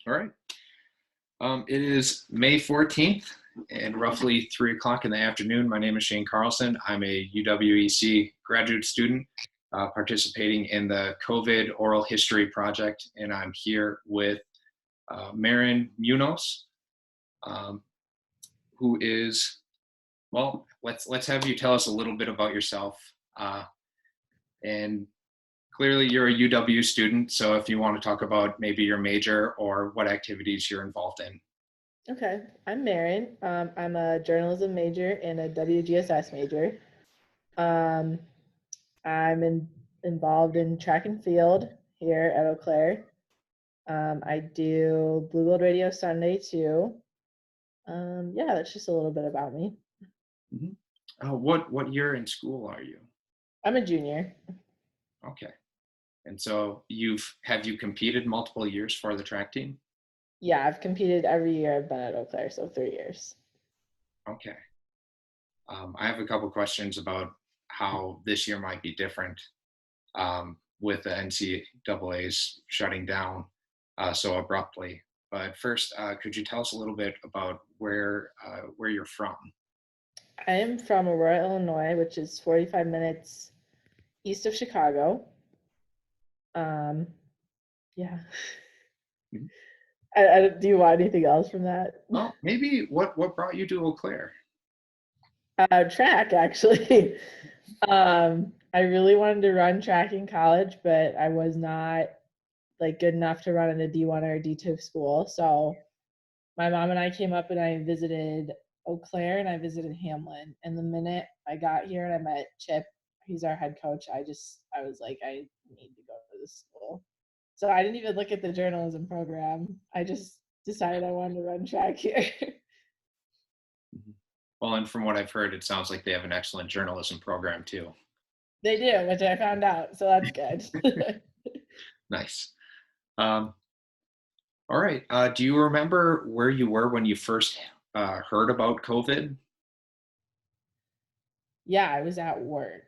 All right. It is May 14th and roughly 3 o'clock in the afternoon. My name is Shane Carlson. I'm a UWEC graduate student participating in the COVID Oral History Project, and I'm here with Marin Munos, who is, well, let's have you tell us a little bit about yourself. And clearly you're a UW student, so if you want to talk about maybe your major or what activities you're involved in. Okay, I'm Marin. I'm a journalism major and a WGSS major. I'm involved in track and field here at Eau Claire. I do Blue Gold Radio Sunday too. Yeah, that's just a little bit about me. Mm-hmm. What year in school are you? I'm a junior. Okay. And so have you competed multiple years for the track team? Yeah, I've competed every year I've been at Eau Claire, so 3 years. Okay. I have a couple questions about how this year might be different with the NCAA's shutting down so abruptly. But first, could you tell us a little bit about where you're from? I am from Aurora, Illinois, which is 45 minutes east of Chicago. Yeah. Mm-hmm. Do you want anything else from that? Well, maybe what brought you to Eau Claire? Track, actually. I really wanted to run track in college, but I was not good enough to run in a D1 or a D2 school. So my mom and I came up and I visited Eau Claire and I visited Hamlin. And the minute I got here and I met Chip, he's our head coach, I was like, I need to go to this school. So I didn't even look at the journalism program. I just decided I wanted to run track here. Well, and from what I've heard, it sounds like they have an excellent journalism program too. They do, which I found out, so that's good. Nice. All right. Do you remember where you were when you first heard about COVID? Yeah, I was at work.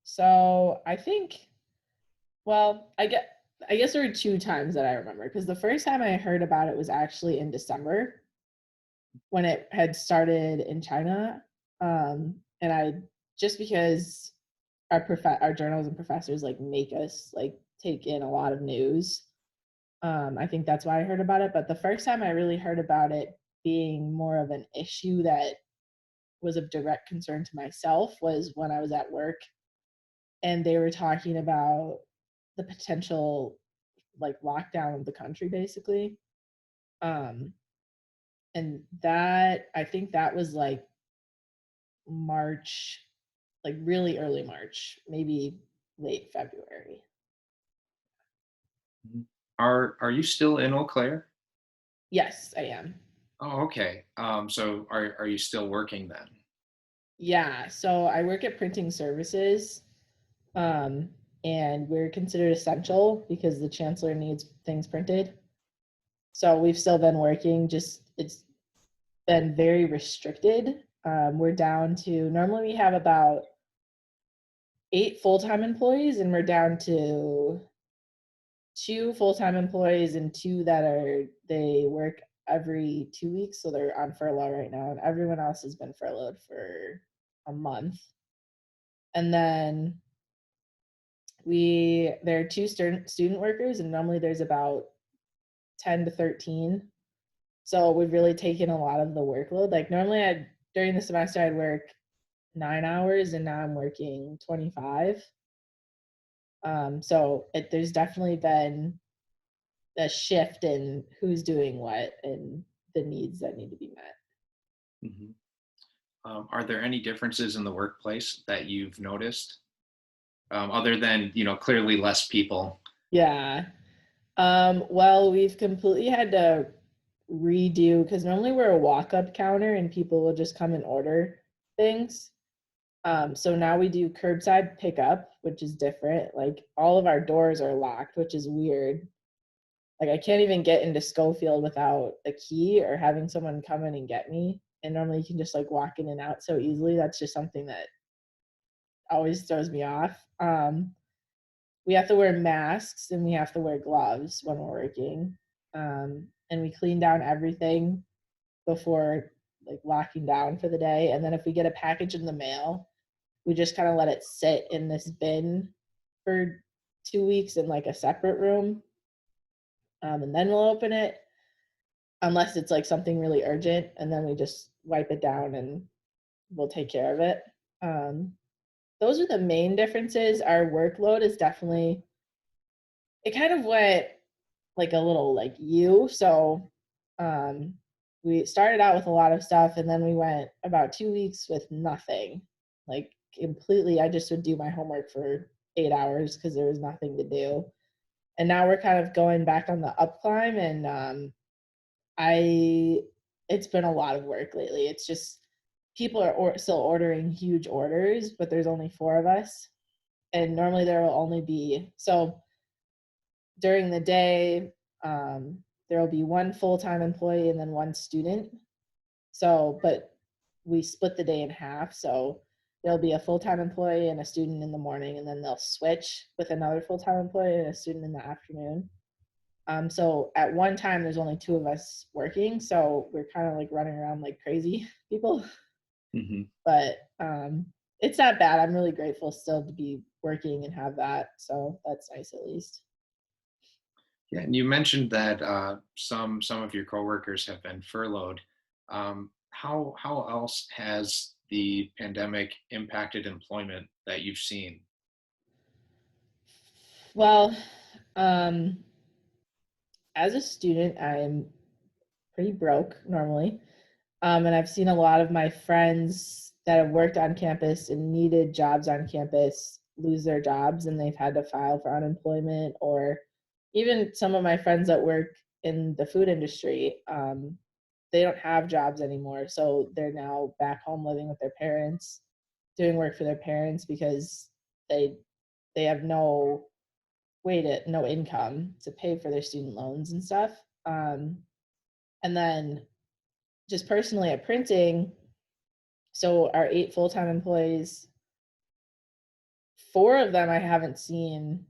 So I think, well, I guess there were 2 times that I remember, because the first time I heard about it was actually in December when it had started in China. And I, just because our journalism professors make us take in a lot of news. I think that's why I heard about it. But the first time I really heard about it being more of an issue that was of direct concern to myself was when I was at work and they were talking about the potential lockdown of the country, basically. And that, I think that was March, really early March, maybe late February. Are you still in Eau Claire? Yes, I am. Oh, okay. So are you still working then? Yeah, so I work at Printing Services, and we're considered essential because the chancellor needs things printed. So we've still been working, just it's been very restricted. We're down to, normally we have about 8 full-time employees, and we're down to 2 full-time employees and 2 they work every 2 weeks, so they're on furlough right now, and everyone else has been furloughed for a month. And then there are 2 student workers, and normally there's about 10 to 13. So we've really taken a lot of the workload. Normally during the semester I'd work 9 hours, and now I'm working 25. So there's definitely been a shift in who's doing what and the needs that need to be met. Mm-hmm. Are there any differences in the workplace that you've noticed? Other than, clearly less people? Yeah. Well, we've completely had to redo, because normally we're a walk-up counter and people will just come and order things. So now we do curbside pickup, which is different. All of our doors are locked, which is weird. I can't even get into Schofield without a key or having someone come in and get me. And normally you can just walk in and out so easily. That's just something that always throws me off. we have to wear masks and we have to wear gloves when we're working. And we clean down everything before like locking down for the day. And then if we get a package in the mail, we just kind of let it sit in this bin for 2 weeks in like a separate room. And then we'll open it unless it's like something really urgent. And then we just wipe it down and we'll take care of it. Um, those are the main differences. Our workload is definitely, it kind of went like a little like you. So um, we started out with a lot of stuff and then we went about 2 weeks with nothing. Like completely, I just would do my homework for 8 hours because there was nothing to do. And now we're kind of going back on the up climb and I it's been a lot of work lately. It's just people are still ordering huge orders, but there's only 4 of us. And normally there will only be, so during the day, there will be one full-time employee and then one student. So, but we split the day in half. So there'll be a full-time employee and a student in the morning, and then they'll switch with another full-time employee and a student in the afternoon. So at one time, there's only 2 of us working. So we're kind of like running around like crazy people, Hmm. but it's not bad. I'm really grateful still to be working and have that. So that's nice at least. Yeah, and you mentioned that some of your coworkers have been furloughed. How else has the pandemic impacted employment that you've seen? Well, um, as a student, I'm pretty broke normally. And I've seen a lot of my friends that have worked on campus and needed jobs on campus lose their jobs and they've had to file for unemployment, or even some of my friends that work in the food industry, they don't have jobs anymore. So they're now back home living with their parents, doing work for their parents because they they have no income to pay for their student loans and stuff. And then just personally at printing, so our 8 full-time employees, 4 of them I haven't seen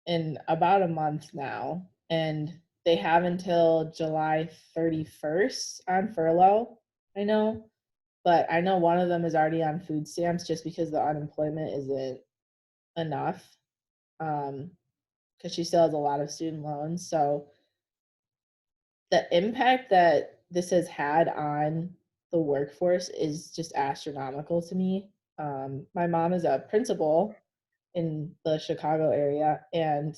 in about a month now, and they have until July 31st on furlough, I know, but I know one of them is already on food stamps just because the unemployment isn't enough, because she still has a lot of student loans. So the impact that this has had on the workforce is just astronomical to me. My mom is a principal in the Chicago area, and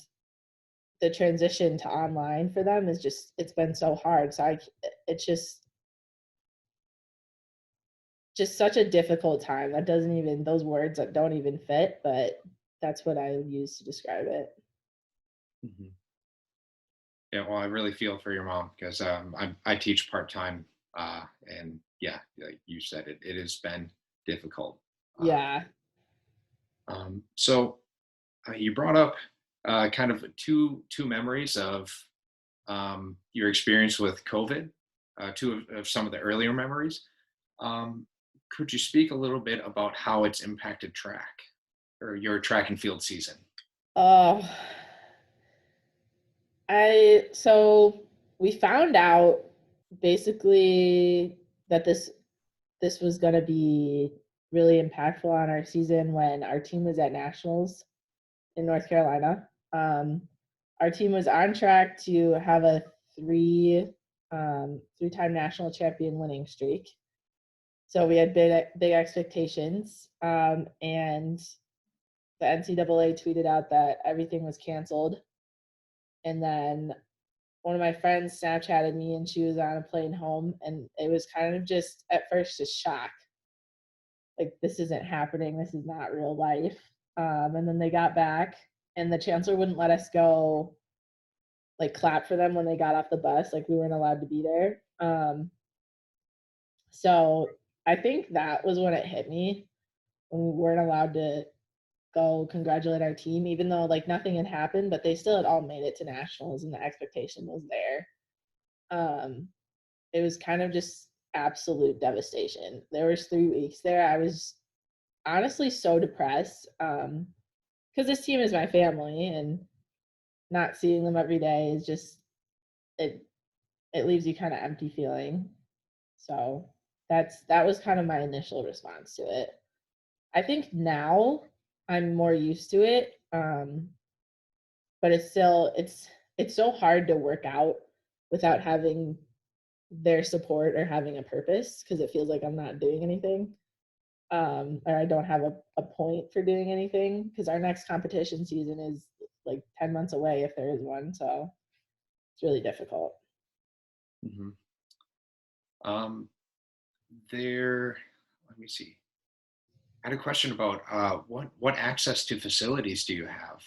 the transition to online for them is just, it's been so hard. So it's just such a difficult time. That doesn't even, those words that don't even fit, but that's what I use to describe it. Mhm. Yeah, well, I really feel for your mom because I teach part time, and yeah, like you said, it has been difficult. Uh, Yeah. so you brought up kind of two memories of your experience with COVID, two of some of the earlier memories. Um, could you speak a little bit about how it's impacted track or your track and field season? Uh, so we found out basically that this was going to be really impactful on our season when our team was at nationals in North Carolina. Our team was on track to have a three-time national champion winning streak. So we had big expectations, and the NCAA tweeted out that everything was canceled. And then one of my friends Snapchatted me, and she was on a plane home, and it was kind of just at first just shock, like this isn't happening, this is not real life. And then they got back, and the chancellor wouldn't let us go like clap for them when they got off the bus, like we weren't allowed to be there. So I think that was when it hit me, when we weren't allowed to go congratulate our team, even though like nothing had happened, but they still had all made it to nationals and the expectation was there. um it was kind of just absolute devastation. There was 3 weeks there I was honestly so depressed. because this team is my family, and not seeing them every day is just it it leaves you kind of empty feeling. So that was kind of my initial response to it. I think now I'm more used to it, but it's so hard to work out without having their support or having a purpose, because it feels like I'm not doing anything, or I don't have a point for doing anything, because our next competition season is like 10 months away if there is one. So it's really difficult. Hmm. Um, there, let me see. I had a question about what access to facilities do you have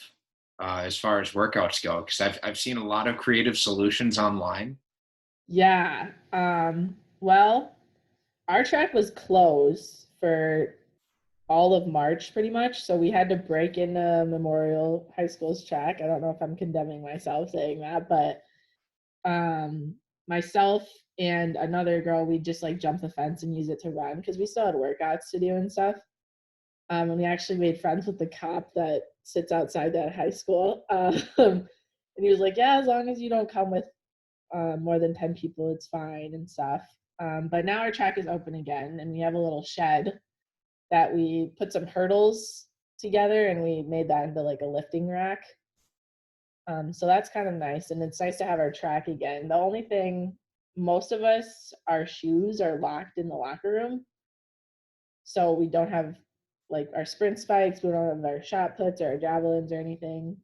as far as workouts go? Because I've seen a lot of creative solutions online. Yeah. Well, our track was closed for all of March pretty much. So we had to break into Memorial High School's track. I don't know if I'm condemning myself saying that, but um myself and another girl, we just like jump the fence and use it to run, because we still had workouts to do and stuff. And we actually made friends with the cop that sits outside that high school. And he was like, yeah, as long as you don't come with more than 10 people, it's fine and stuff. But now our track is open again, and we have a little shed that we put some hurdles together, and we made that into like a lifting rack. So that's kind of nice, and it's nice to have our track again. The only thing, most of us, our shoes are locked in the locker room, so we don't have like our sprint spikes, we don't have our shot puts or our javelins or anything.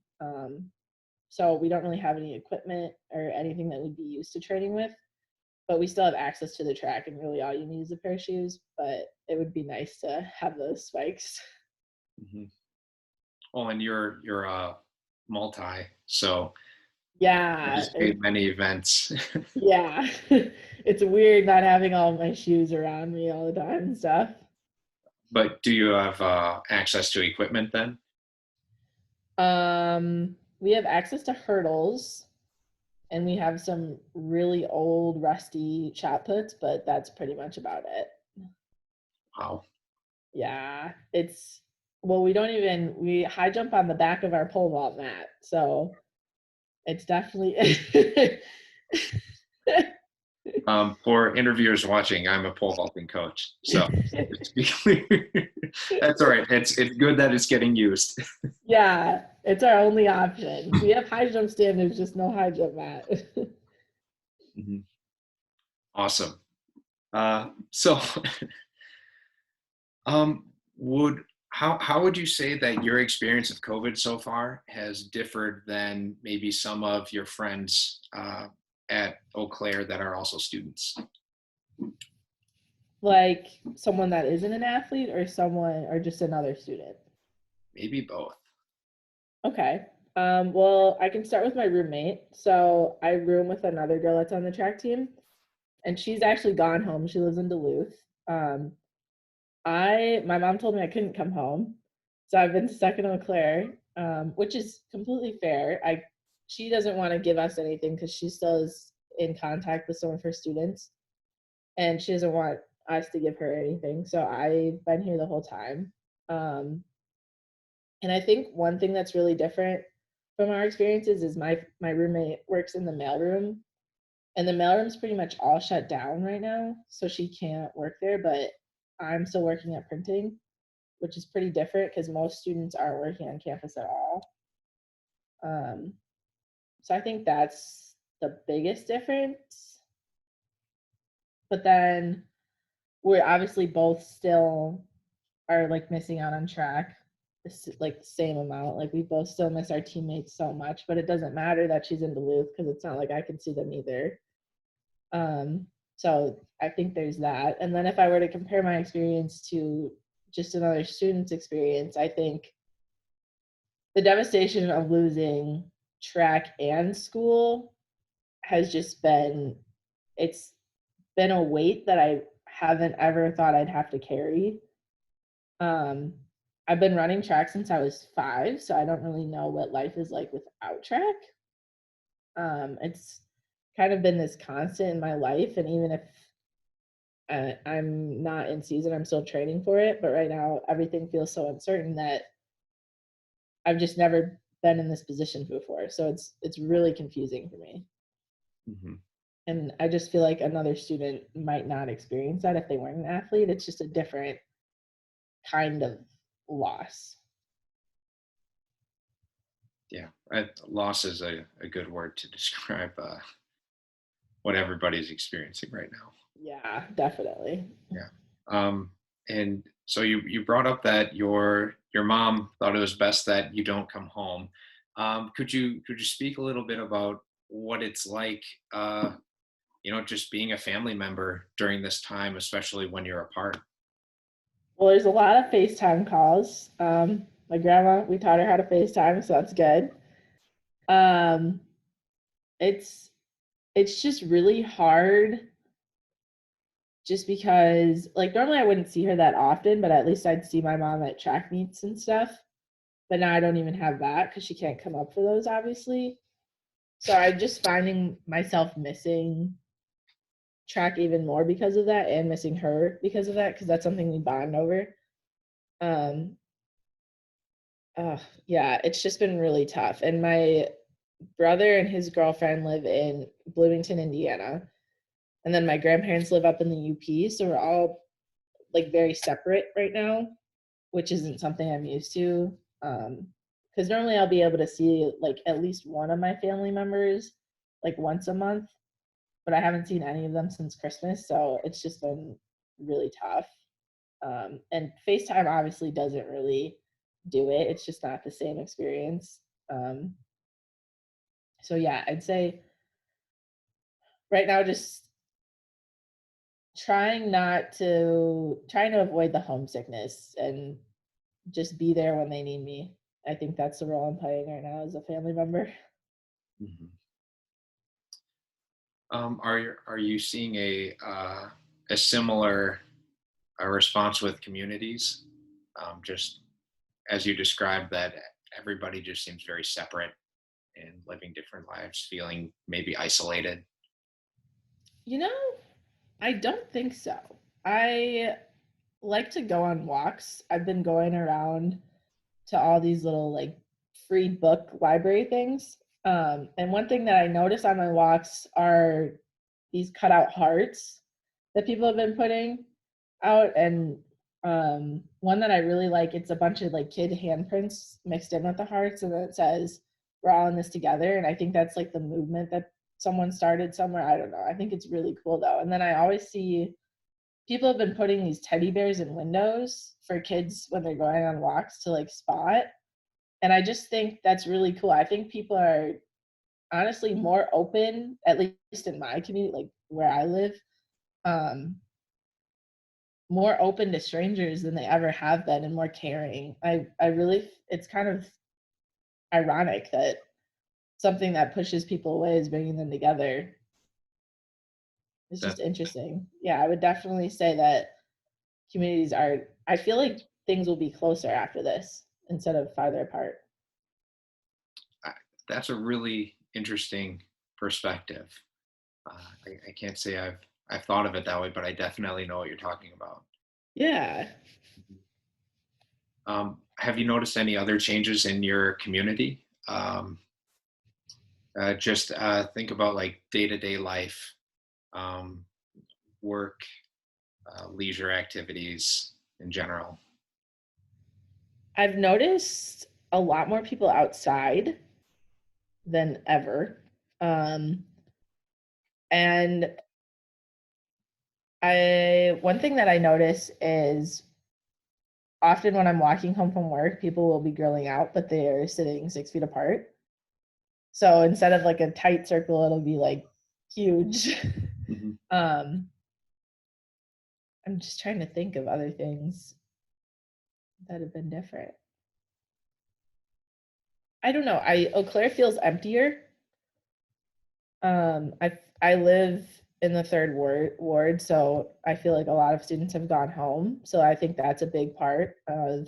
So we don't really have any equipment or anything that we'd be used to training with, but we still have access to the track, and really all you need is a pair of shoes. But it would be nice to have those spikes. Hmm. Well, and you're multi, so Yeah, participate in many events. yeah. It's weird not having all my shoes around me all the time and stuff. But do you have access to equipment then? We have access to hurdles, and we have some really old rusty shot puts, but that's pretty much about it. Wow. Yeah, it's well, we high jump on the back of our pole vault mat, so it's definitely For interviewers watching, I'm a pole vaulting coach, so just to be clear, that's all right. It's good that it's getting used. yeah, it's our only option. We have high jump standards, just no high jump mat. Mhm. Awesome. So, um, would how would you say that your experience of COVID so far has differed than maybe some of your friends at Eau Claire that are also students? Like someone that isn't an athlete, or someone, or just another student? Maybe both. Okay. Well, I can start with my roommate. So I room with another girl that's on the track team, and she's actually gone home. She lives in Duluth. Um, my mom told me I couldn't come home, so I've been stuck in Eau Claire, which is completely fair. She doesn't want to give us anything because she still is in contact with some of her students, and she doesn't want us to give her anything. So I've been here the whole time. Um, and I think one thing that's really different from our experiences is my roommate works in the mailroom, and the mailroom's pretty much all shut down right now, so she can't work there. But I'm still working at printing, which is pretty different because most students aren't working on campus at all. Um, so I think that's the biggest difference. But then we're obviously both still are like missing out on track, like the same amount. Like we both still miss our teammates so much, but it doesn't matter that she's in Duluth because it's not like I can see them either. Um, so I think there's that. And then if I were to compare my experience to just another student's experience, I think the devastation of losing track and school has just been, it's been a weight that I haven't ever thought I'd have to carry. Um, I've been running track since I was 5, so I don't really know what life is like without track. It's kind of been this constant in my life, and even if I'm not in season, I'm still training for it. But right now, everything feels so uncertain that I've just never been in this position before. So it's really confusing for me. Hmm. And I just feel like another student might not experience that if they weren't an athlete. It's just a different kind of loss. Yeah, loss is a good word to describe what everybody's experiencing right now. Yeah, definitely. Yeah. And so you brought up that your mom thought it was best that you don't come home. Could you speak a little bit about what it's like, just being a family member during this time, especially when you're apart? Well, there's a lot of FaceTime calls. My grandma, we taught her how to FaceTime, so that's good. Um, it's it's just really hard just because like normally I wouldn't see her that often, but at least I'd see my mom at track meets and stuff. But now I don't even have that because she can't come up for those, obviously. So I'm just finding myself missing track even more because of that and missing her because of that because that's something we bond over. Um, yeah, it's just been really tough. And my brother and his girlfriend live in Bloomington, Indiana. And then my grandparents live up in the UP. So we're all like very separate right now, which isn't something I'm used to. Because normally I'll be able to see like at least one of my family members like once a month, but I haven't seen any of them since Christmas. So it's just been really tough. And FaceTime obviously doesn't really do it. It's just not the same experience. Um, so yeah, I'd say right now just trying to avoid the homesickness and just be there when they need me. I think that's the role I'm playing right now as a family member. Hmm. Are you seeing a similar response with communities? Just as you described, that everybody just seems very separate and living different lives, feeling maybe isolated. You know, I don't think so. I like to go on walks. I've been going around to all these little like free book library things. And one thing that I notice on my walks are these cutout hearts that people have been putting out. And one that I really like, it's a bunch of like kid handprints mixed in with the hearts, and then it says, "We're all in this together." And I think that's like the movement that someone started somewhere. I don't know. I think it's really cool though. And then I always see people have been putting these teddy bears in windows for kids when they're going on walks to like spot. And I just think that's really cool. I think people are honestly more open, at least in my community, like where I live, um, more open to strangers than they ever have been and more caring. I really, it's kind of ironic that something that pushes people away is bringing them together. It's That just interesting. Yeah, I would definitely say that communities are, I feel like things will be closer after this instead of farther apart. I, that's a really interesting perspective. I can't say I've thought of it that way, but I definitely know what you're talking about. Yeah. Have you noticed any other changes in your community? Just think about like day-to-day life, um, work, leisure activities in general. I've noticed a lot more people outside than ever. Um, and one thing that I notice is often when I'm walking home from work, people will be grilling out, but they're sitting 6 feet apart. So instead of like a tight circle, it'll be like huge. Hmm. um, I'm just trying to think of other things that have been different. I don't know. Eau Claire feels emptier. I live in the third ward, so I feel like a lot of students have gone home. So I think that's a big part of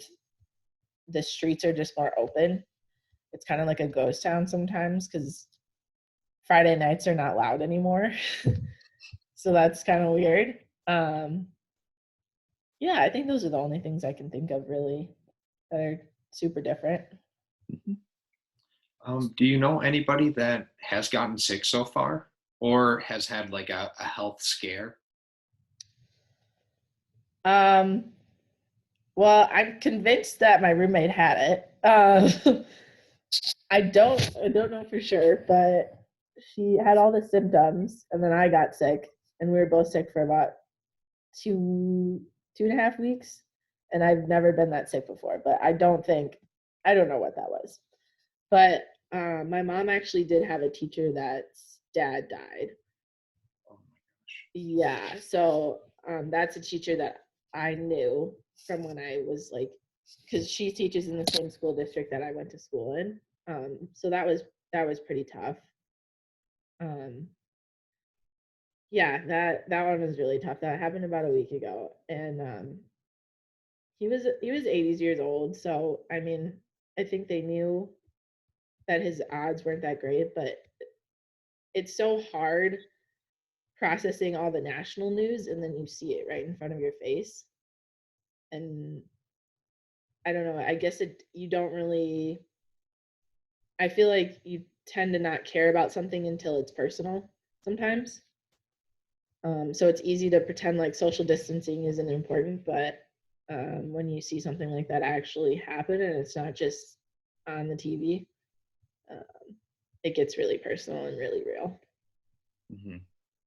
the streets are just more open. It's kind of like a ghost town sometimes because Friday nights are not loud anymore. So that's kind of weird. Um, yeah, I think those are the only things I can think of really that are super different. Mhm. Do you know anybody that has gotten sick so far or has had like a health scare? Um, well, I'm convinced that my roommate had it. I don't know for sure, but she had all the symptoms, and then I got sick, and we were both sick for about 2.5 weeks, and I've never been that sick before. But I don't know what that was. But my mom actually did have a teacher that's dad died. Oh my gosh. Yeah, so that's a teacher that I knew from when I was like, because she teaches in the same school district that I went to school in. So that was pretty tough. Um, yeah, that one was really tough. That happened about a week ago, and he was 80 years old. So I mean, I think they knew that his odds weren't that great, but it's so hard processing all the national news and then you see it right in front of your face. And I don't know, I guess you don't really, I feel like you tend to not care about something until it's personal sometimes. So it's easy to pretend like social distancing isn't important, but when you see something like that actually happen and it's not just on the TV, um, it gets really personal and really real. Hmm.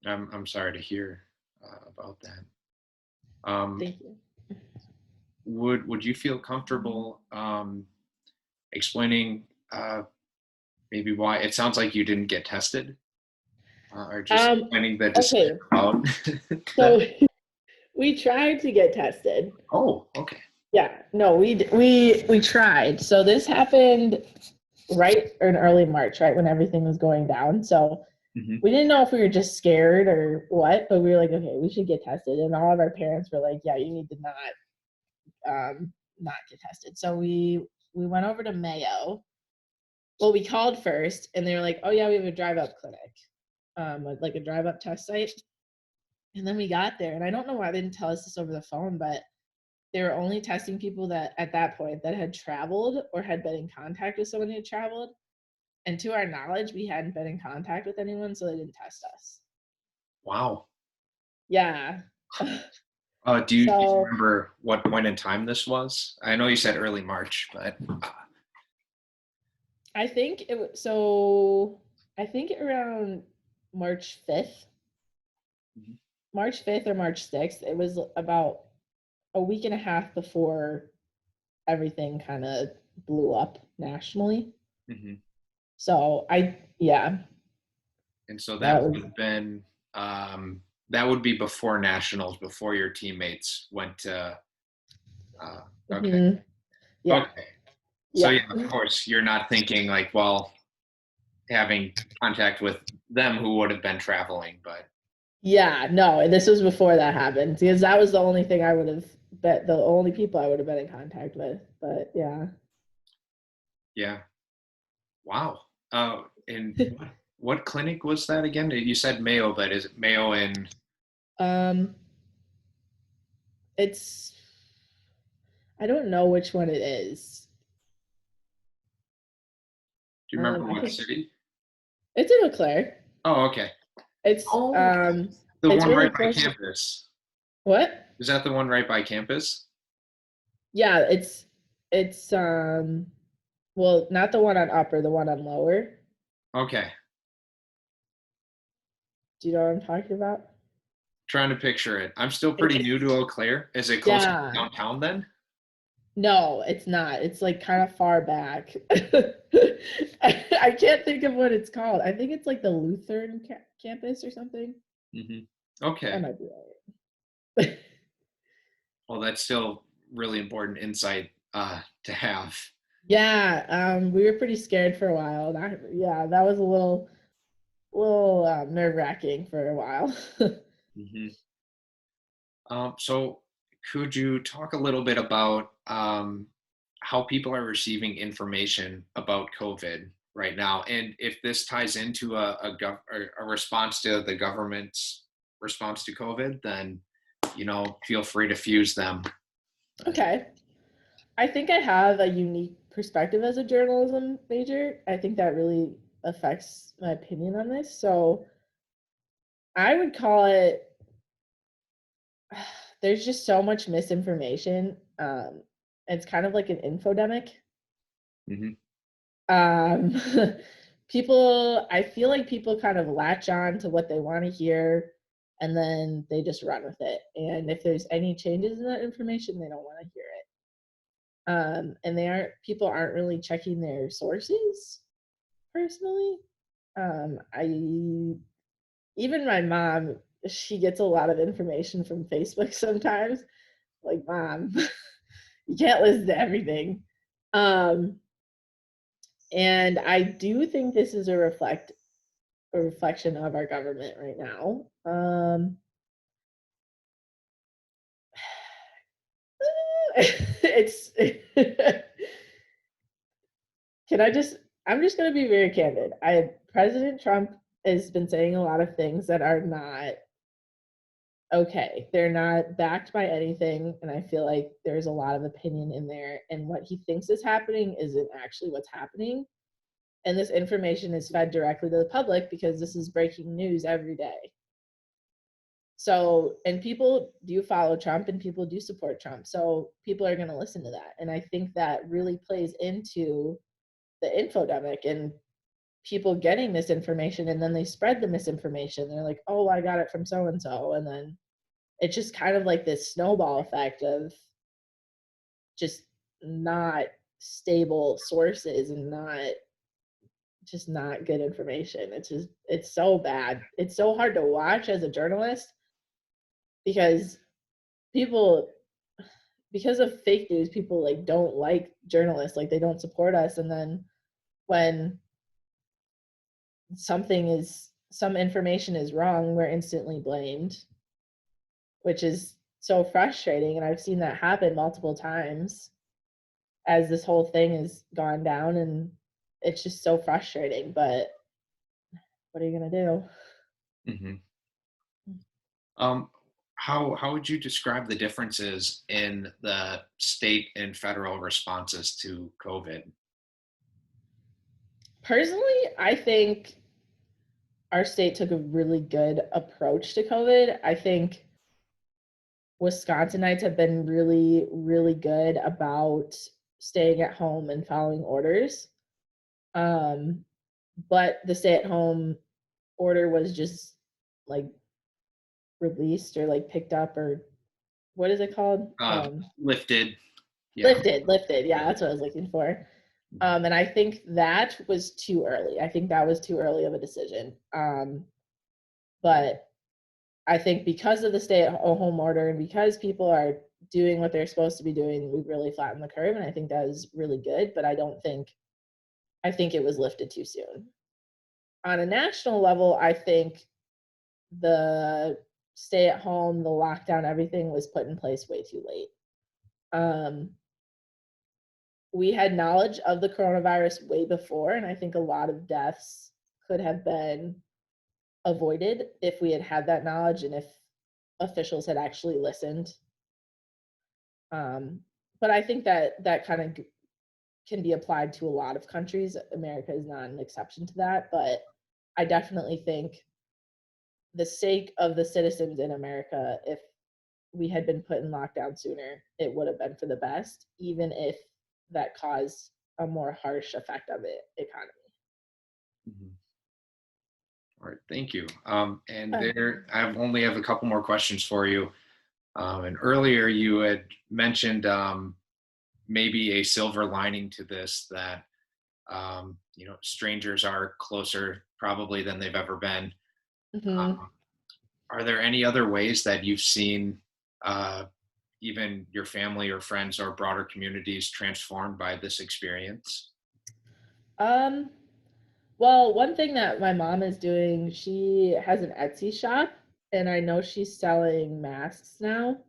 I'm sorry to hear about that. Um, Thank you. would you feel comfortable explaining maybe why it sounds like you didn't get tested, or just Um, explaining the decision okay, about so that? we tried to get tested. Oh, okay. Yeah, no, we tried. So this happened right in early March, right when everything was going down. So Hmm. we didn't know if we were just scared or what, but we were like, okay, we should get tested. And all of our parents were like, yeah, you need to not get tested. So we went over to Mayo. Well, we called first, and they were like, oh yeah, we have a drive up clinic, like a drive up test site. And then we got there, and I don't know why they didn't tell us this over the phone, but they were only testing people that at that point that had traveled or had been in contact with someone who had traveled. And to our knowledge, we hadn't been in contact with anyone, so they didn't test us. Wow. Yeah. Do you So remember what point in time this was? I know you said early March, but I think I think around March 5th, mhm, March 5th or March 6th, it was about a week and a half before everything kind of blew up nationally. mhm. So yeah, And so that that would was, have been that would be before nationals, before your teammates went to. Okay, mhm, yeah, okay. So yeah. yeah, of course, you're not thinking like, well, having contact with them who would have been traveling, but Yeah, no, this was before that happened because that was the only thing I would have bet the only people I would have been in contact with. But yeah. yeah, wow. And what clinic was that again? You said Mayo, but is it Mayo in? Um it's I don't know which one it is. Do you remember I what can city? it's in Eau Claire. Oh, okay. It's Oh, the it's one really right by close. campus. What? Is that the one right by campus? Yeah, it's well, not the one on upper, the one on lower. Okay. Do you know what I'm talking about? Trying to picture it. I'm still pretty It's new to Eau Claire. Is it close to yeah. downtown then? No, it's not. It's like kind of far back. I can't think of what it's called. I think it's like the Lutheran campus or something. Hmm. I Okay. might be right. Well, that's still really important insight to have. Yeah, we were pretty scared for a while. Yeah, that was a little nerve-wracking for a while. Hmm. So, could you talk a little bit about how people are receiving information about COVID right now, and if this ties into a response to the government's response to COVID, then feel free to fuse them. But, Okay. I think I have a unique perspective as a journalism major, I think that really affects my opinion on this. So I would call it, there's just so much misinformation. It's kind of like an infodemic. Hmm. Um, I feel like people kind of latch on to what they want to hear and then they just run with it. And if there's any changes in that information, they don't want to hear it. And people aren't really checking their sources personally. I Even my mom, she gets a lot of information from Facebook sometimes. Like, mom, you can't listen to everything. Um, and I do think this is a reflection of our government right now. It's can I just I'm just going to be very candid. President Trump has been saying a lot of things that are not okay. They're not backed by anything, and I feel like there's a lot of opinion in there, and what he thinks is happening isn't actually what's happening. And this information is fed directly to the public because this is breaking news every day. So, and people do follow Trump and people do support Trump. So people are going to listen to that. And I think that really plays into the infodemic and people getting misinformation and then they spread the misinformation. They're like, oh, I got it from so and so. And then it's just kind of like this snowball effect of just not stable sources and not good information. It's so bad. It's so hard to watch as a journalist because people because of fake news, people like don't like journalists, like they don't support us. And then when some information is wrong, we're instantly blamed, which is so frustrating. And I've seen that happen multiple times as this whole thing has gone down, and it's just so frustrating. But what are you gonna do? Hmm. Um, how would you describe the differences in the state and federal responses to COVID? Personally, I think our state took a really good approach to COVID. I think Wisconsinites have been really, really good about staying at home and following orders. Um, but the stay at home order was just like released or like picked up, or what is it called? Lifted, yeah. Lifted. Yeah, that's what I was looking for. And I think that was too early. I think that was too early of a decision. But I think because of the stay at home order and because people are doing what they're supposed to be doing, we've really flattened the curve. And I think that is really good. But I think it was lifted too soon. On a national level, I think the stay at home, the lockdown, everything was put in place way too late. Um, we had knowledge of the coronavirus way before, and I think a lot of deaths could have been avoided if we had had that knowledge and if officials had actually listened. Um, but I think that kind of can be applied to a lot of countries. America is not an exception to that, but I definitely think the sake of the citizens in America, if we had been put in lockdown sooner, it would have been for the best, even if that caused a more harsh effect of the economy. Mhm. All right, thank you. And Uh, only have a couple more questions for you. And earlier you had mentioned maybe a silver lining to this, that strangers are closer probably than they've ever been. mhm. Um, are there any other ways that you've seen even your family or friends or broader communities transformed by this experience? um, well, one thing that my mom is doing, she has an Etsy shop, and I know she's selling masks now,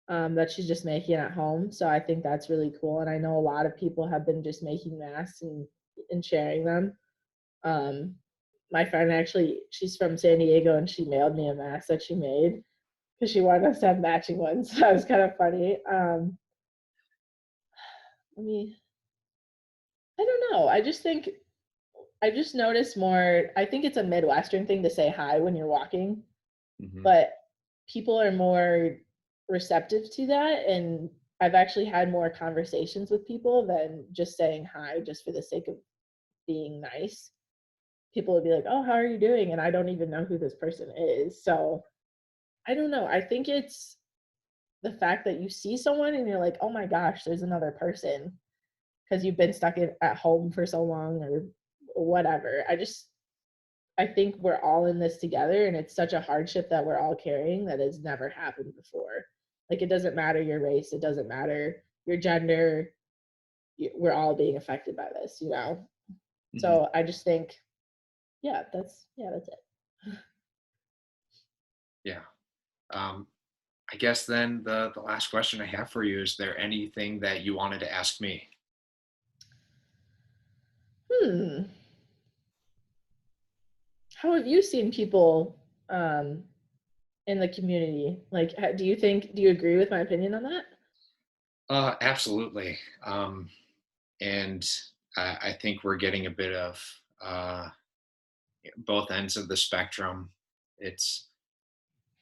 that she's just making at home. So I think that's really cool. And I know a lot of people have been just making masks and sharing them. Um, my friend actually, she's from San Diego, and she mailed me a mask that she made because she wanted us to have matching ones. So that was kind of funny. Let me I don't know. I just noticed more. I think it's a Midwestern thing to say hi when you're walking, Hmm. but people are more receptive to that. And I've actually had more conversations with people than just saying hi just for the sake of being nice. People would be like, "Oh, how are you doing?" And I don't even know who this person is. So I don't know. I think it's the fact that you see someone and you're like, "Oh my gosh, there's another person," because you've been stuck at home for so long or whatever. I think we're all in this together, and it's such a hardship that we're all carrying that has never happened before. Like, it doesn't matter your race, it doesn't matter your gender, we're all being affected by this, you know? Hmm. So I just think, yeah, that's it. Yeah. Um, I guess then the last question I have for you, is there anything that you wanted to ask me? Hmm. How have you seen people um, in the community? Like, do you agree with my opinion on that? Absolutely. And I think we're getting a bit of uh, both ends of the spectrum. It's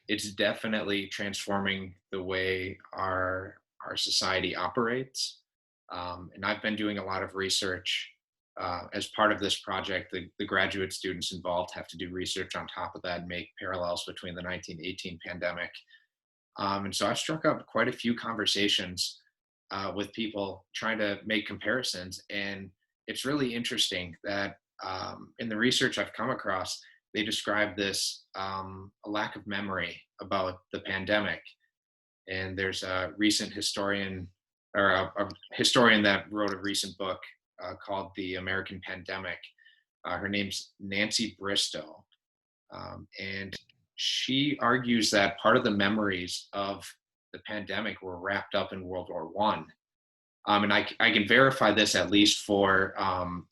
it's definitely transforming the way our society operates. And I've been doing a lot of research as part of this project. The graduate students involved have to do research on top of that and make parallels between the 1918 pandemic. And so I've struck up quite a few conversations with people trying to make comparisons. And it's really interesting that in the research I've come across, they describe this a lack of memory about the pandemic. And there's a recent historian, or a historian that wrote a recent book called The American Pandemic. Her name's Nancy Bristow. And she argues that part of the memories of the pandemic were wrapped up in World War One. And I can verify this at least for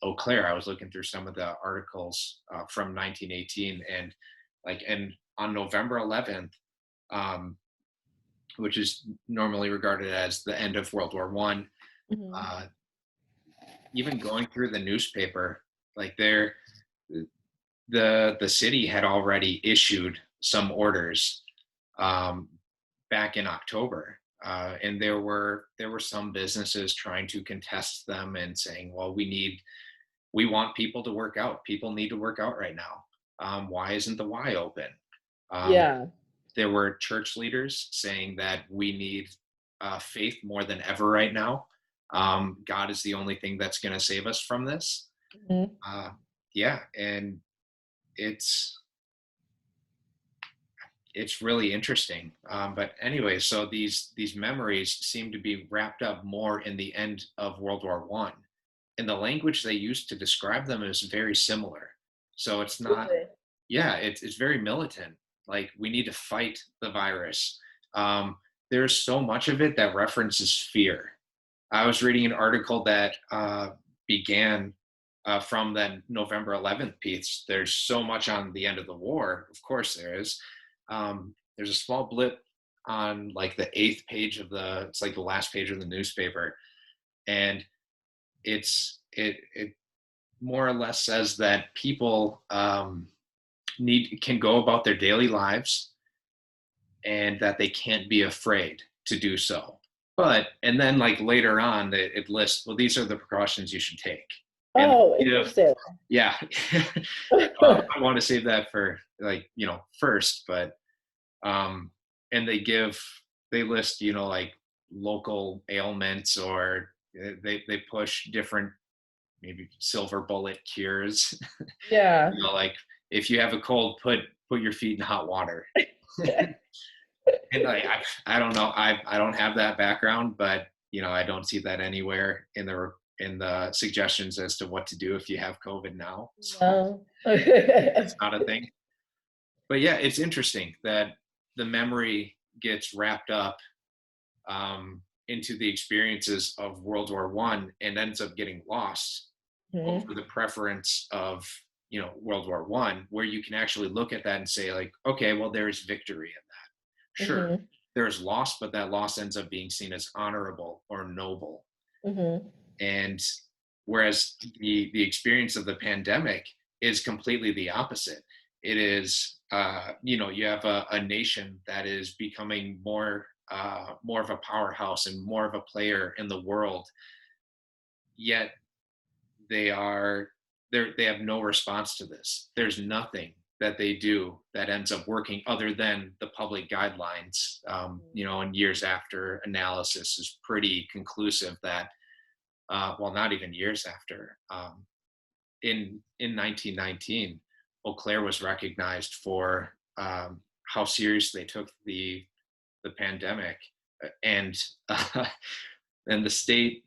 Eau Claire. I was looking through some of the articles from 1918, and on November 11th, um, which is normally regarded as the end of World War One, Mhm. uh, even going through the newspaper, like there, the city had already issued some orders um, back in October, and there were some businesses trying to contest them and saying, "Well, we want people to work out. People need to work out right now. Why isn't the Y open?" Um, Yeah. there were church leaders saying that we need faith more than ever right now. God is the only thing that's going to save us from this. Mhm. Uh, yeah, and it's it's really interesting. But anyway, so these memories seem to be wrapped up more in the end of World War One, and the language they use to describe them is very similar. So it's not, Really? yeah, it's very militant. Like, we need to fight the virus. Um, there's so much of it that references fear. I was reading an article that began from that November 11th piece. There's so much on the end of the war. Of course, there is. There's a small blip on like the eighth page of it's like the last page of the newspaper, and it more or less says that people can go about their daily lives, and that they can't be afraid to do so. And then like later on, it lists, well, these are the precautions you should take. And Oh, you know, interesting. yeah, I want to save that for like, first, but um, and they list, like local ailments, or they push different, maybe silver bullet cures. Yeah. Like, if you have a cold, put your feet in hot water. And I don't know. I don't have that background, but I don't see that anywhere in the suggestions as to what to do if you have COVID now. So No. that's not a thing. But yeah, it's interesting that the memory gets wrapped up into the experiences of World War One and ends up getting lost over Mhm. the preference of World War One, where you can actually look at that and say, like, okay, well, there's victory in that. Sure, Mhm. there's loss, but that loss ends up being seen as honorable or noble. Mhm. And Whereas the experience of the pandemic is completely the opposite. It is, you have a nation that is becoming more of a powerhouse and more of a player in the world, yet they have no response to this. There's nothing that they do that ends up working other than the public guidelines. And years after analysis is pretty conclusive that, well, not even years after, in 1919, Eau Claire was recognized for how serious they took the pandemic, and and the state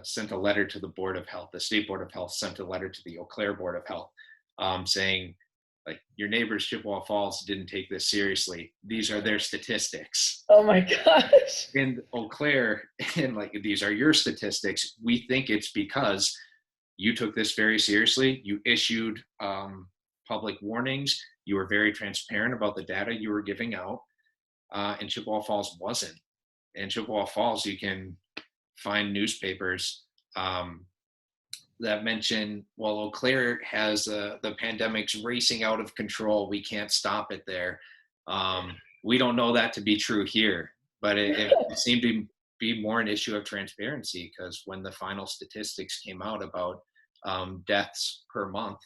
sent a letter to the Board of Health. The State Board of Health sent a letter to the Eau Claire Board of Health, saying, like, your neighbors Chippewa Falls didn't take this seriously. These are their statistics. Oh my gosh. And Eau Claire, and like, these are your statistics. We think it's because you took this very seriously. You issued public warnings. You were very transparent about the data you were giving out. And Chippewa Falls wasn't. In Chippewa Falls, you can find newspapers that mention, well, Eau Claire has the pandemic's racing out of control. We can't stop it there. We don't know that to be true here, but it seemed to be more an issue of transparency, because when the final statistics came out about deaths per month,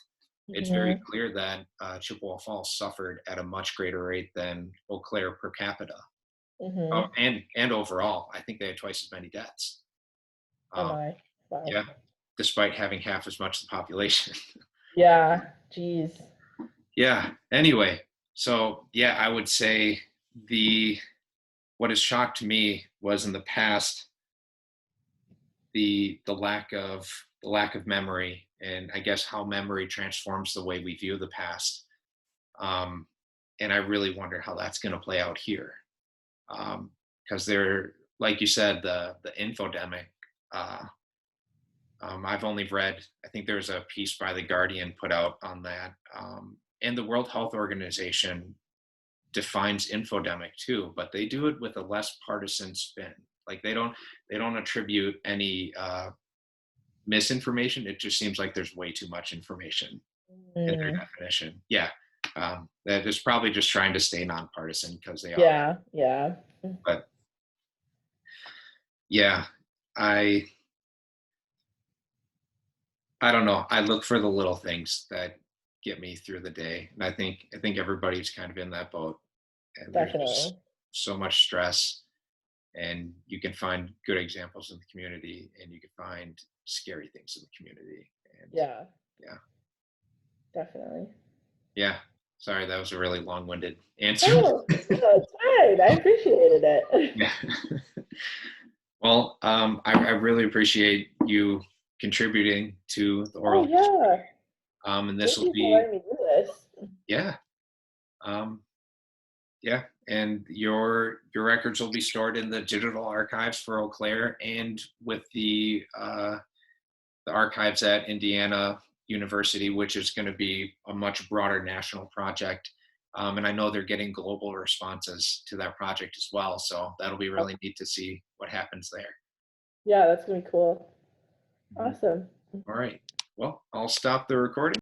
it's very clear that Chippewa Falls suffered at a much greater rate than Eau Claire per capita. And overall, I think they had twice as many deaths. Oh my. Wow. Yeah, despite having half as much the population. Yeah. Geez. Yeah. Anyway, so yeah, I would say what has shocked me was in the past the lack of memory, and I guess how memory transforms the way we view the past. And I really wonder how that's going to play out here, because like you said, the infodemic. I've only read, I think there's a piece by The Guardian put out on that. And the World Health Organization defines infodemic too, but they do it with a less partisan spin. Like they don't attribute any misinformation. It just seems like there's way too much information in their definition. Yeah. That is probably just trying to stay nonpartisan, because they are. Yeah. But yeah, I don't know. I look for the little things that get me through the day, and I think everybody's kind of in that boat. And there's just so much stress, and you can find good examples in the community, and you can find scary things in the community. And yeah. Definitely. Yeah. Sorry, that was a really long-winded answer. Oh, no, it's fine. I appreciated it. Yeah. Well, I really appreciate you contributing to the oral. Oh, yeah. And this Thank will you for letting me do this. Yeah. Yeah, and your records will be stored in the digital archives for Eau Claire, and with the archives at Indiana University, which is going to be a much broader national project. And I know they're getting global responses to that project as well. So that'll be really neat to see what happens there. Yeah, that's going to be cool. Awesome. All right. Well, I'll stop the recording.